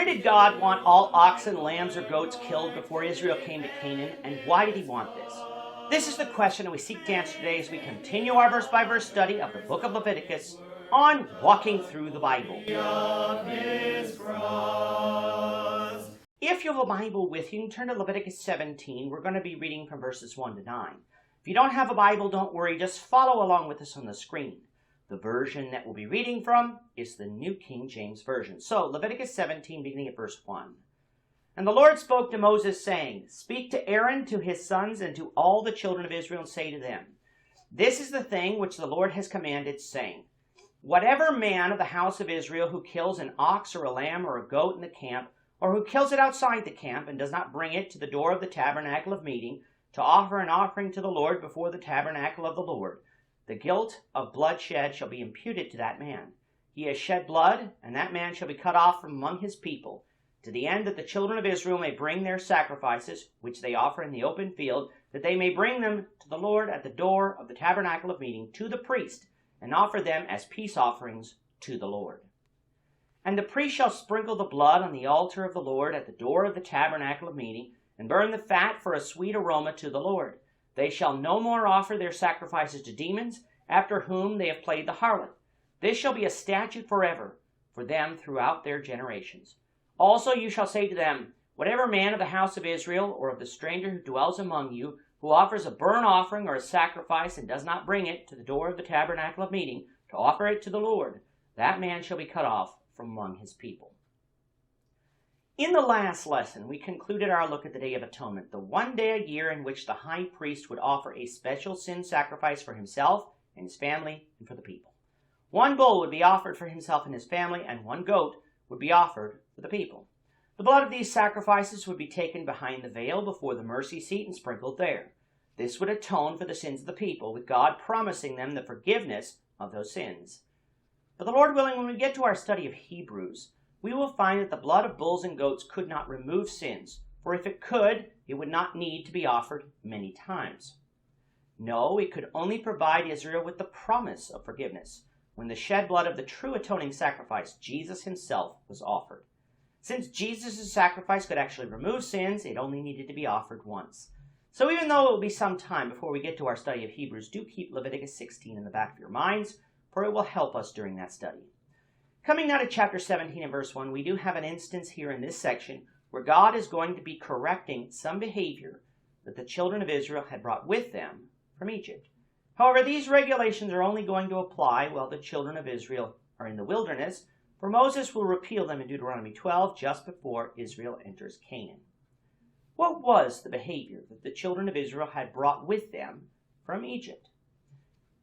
Why did God want all oxen, lambs, or goats killed before Israel came to Canaan, and why did he want this? This is the question that we seek to answer today as we continue our verse-by-verse study of the book of Leviticus on Walking Through the Bible. If you have a Bible with you, turn to Leviticus 17. We're going to be reading from verses 1 to 9. If you don't have a Bible, don't worry. Just follow along with us on the screen. The version that we'll be reading from is the New King James Version. So, Leviticus 17, beginning at verse 1. And the Lord spoke to Moses, saying, Speak to Aaron, to his sons, and to all the children of Israel, and say to them, This is the thing which the Lord has commanded, saying, Whatever man of the house of Israel who kills an ox or a lamb or a goat in the camp, or who kills it outside the camp, and does not bring it to the door of the tabernacle of meeting, to offer an offering to the Lord before the tabernacle of the Lord, the guilt of bloodshed shall be imputed to that man. He has shed blood, and that man shall be cut off from among his people, to the end that the children of Israel may bring their sacrifices, which they offer in the open field, that they may bring them to the Lord at the door of the tabernacle of meeting, to the priest, and offer them as peace offerings to the Lord. And the priest shall sprinkle the blood on the altar of the Lord at the door of the tabernacle of meeting, and burn the fat for a sweet aroma to the Lord. They shall no more offer their sacrifices to demons, after whom they have played the harlot. This shall be a statute forever for them throughout their generations. Also you shall say to them, Whatever man of the house of Israel, or of the stranger who dwells among you, who offers a burnt offering or a sacrifice, and does not bring it to the door of the tabernacle of meeting, to offer it to the Lord, that man shall be cut off from among his people. In the last lesson, we concluded our look at the Day of Atonement, the one day a year in which the high priest would offer a special sin sacrifice for himself and his family and for the people. One bull would be offered for himself and his family, and one goat would be offered for the people. The blood of these sacrifices would be taken behind the veil before the mercy seat and sprinkled there. This would atone for the sins of the people, with God promising them the forgiveness of those sins. But the Lord willing, when we get to our study of Hebrews, we will find that the blood of bulls and goats could not remove sins, for if it could, it would not need to be offered many times. No, it could only provide Israel with the promise of forgiveness when the shed blood of the true atoning sacrifice, Jesus himself, was offered. Since Jesus' sacrifice could actually remove sins, it only needed to be offered once. So even though it will be some time before we get to our study of Hebrews, do keep Leviticus 16 in the back of your minds, for it will help us during that study. Coming now to chapter 17 and verse 1, we do have an instance here in this section where God is going to be correcting some behavior that the children of Israel had brought with them from Egypt. However, these regulations are only going to apply while the children of Israel are in the wilderness, for Moses will repeal them in Deuteronomy 12 just before Israel enters Canaan. What was the behavior that the children of Israel had brought with them from Egypt?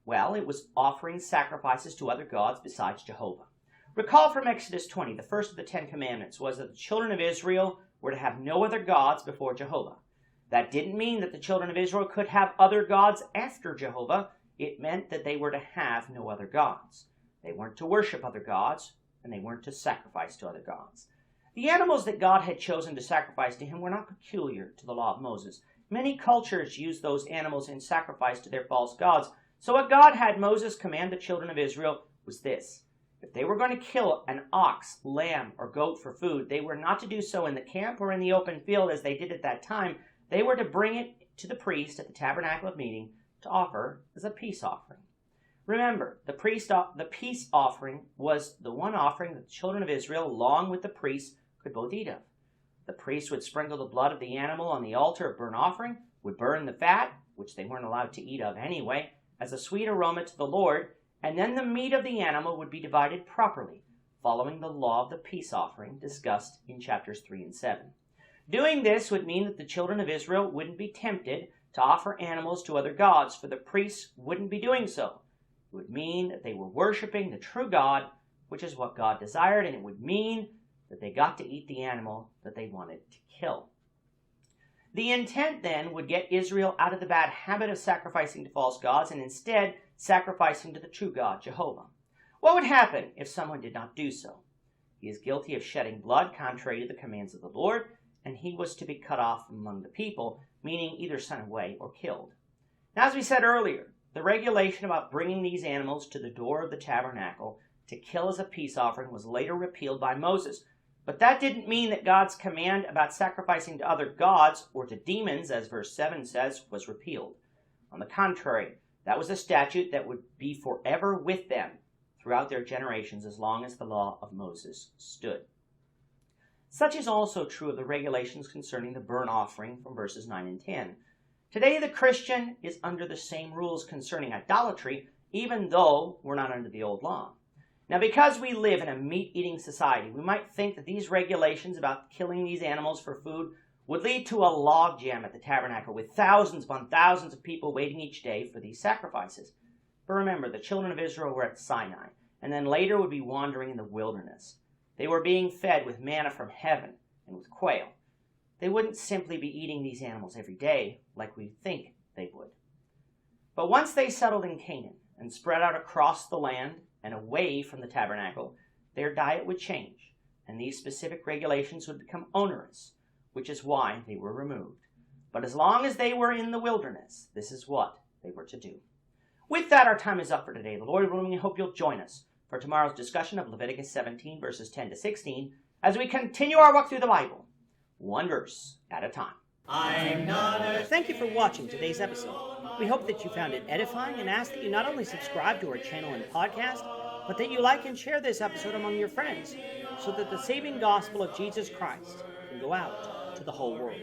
Well, it was offering sacrifices to other gods besides Jehovah. Recall from Exodus 20, the first of the 10 Commandments was that the children of Israel were to have no other gods before Jehovah. That didn't mean that the children of Israel could have other gods after Jehovah. It meant that they were to have no other gods. They weren't to worship other gods, and they weren't to sacrifice to other gods. The animals that God had chosen to sacrifice to him were not peculiar to the law of Moses. Many cultures used those animals in sacrifice to their false gods. So what God had Moses command the children of Israel was this. If they were going to kill an ox, lamb, or goat for food, they were not to do so in the camp or in the open field as they did at that time. They were to bring it to the priest at the tabernacle of meeting to offer as a peace offering. Remember, the peace offering was the one offering that the children of Israel, along with the priests, could both eat of. The priest would sprinkle the blood of the animal on the altar of burnt offering, would burn the fat, which they weren't allowed to eat of anyway, as a sweet aroma to the Lord, and then the meat of the animal would be divided properly, following the law of the peace offering discussed in chapters 3 and 7. Doing this would mean that the children of Israel wouldn't be tempted to offer animals to other gods, for the priests wouldn't be doing so. It would mean that they were worshiping the true God, which is what God desired, and it would mean that they got to eat the animal that they wanted to kill. The intent then would get Israel out of the bad habit of sacrificing to false gods and instead sacrificing to the true God, Jehovah. What would happen if someone did not do so? He is guilty of shedding blood contrary to the commands of the Lord, and he was to be cut off from among the people, meaning either sent away or killed. Now, as we said earlier, the regulation about bringing these animals to the door of the tabernacle to kill as a peace offering was later repealed by Moses, But that didn't mean that God's command about sacrificing to other gods or to demons, as verse 7 says, was repealed. On the contrary, that was a statute that would be forever with them throughout their generations as long as the law of Moses stood. Such is also true of the regulations concerning the burnt offering from verses 9 and 10. Today the Christian is under the same rules concerning idolatry, even though we're not under the old law. Now, because we live in a meat-eating society, we might think that these regulations about killing these animals for food would lead to a logjam at the tabernacle with thousands upon thousands of people waiting each day for these sacrifices. But remember, the children of Israel were at Sinai, and then later would be wandering in the wilderness. They were being fed with manna from heaven and with quail. They wouldn't simply be eating these animals every day like we think they would. But once they settled in Canaan and spread out across the land and away from the tabernacle, their diet would change, and these specific regulations would become onerous, which is why they were removed. But as long as they were in the wilderness, this is what they were to do. With that, our time is up for today. The Lord willing, we hope you'll join us for tomorrow's discussion of Leviticus 17, verses 10 to 16, as we continue our walk through the Bible, one verse at a time. Thank you for watching today's episode. We hope that you found it edifying and ask that you not only subscribe to our channel and podcast, but that you like and share this episode among your friends so that the saving gospel of Jesus Christ can go out to the whole world.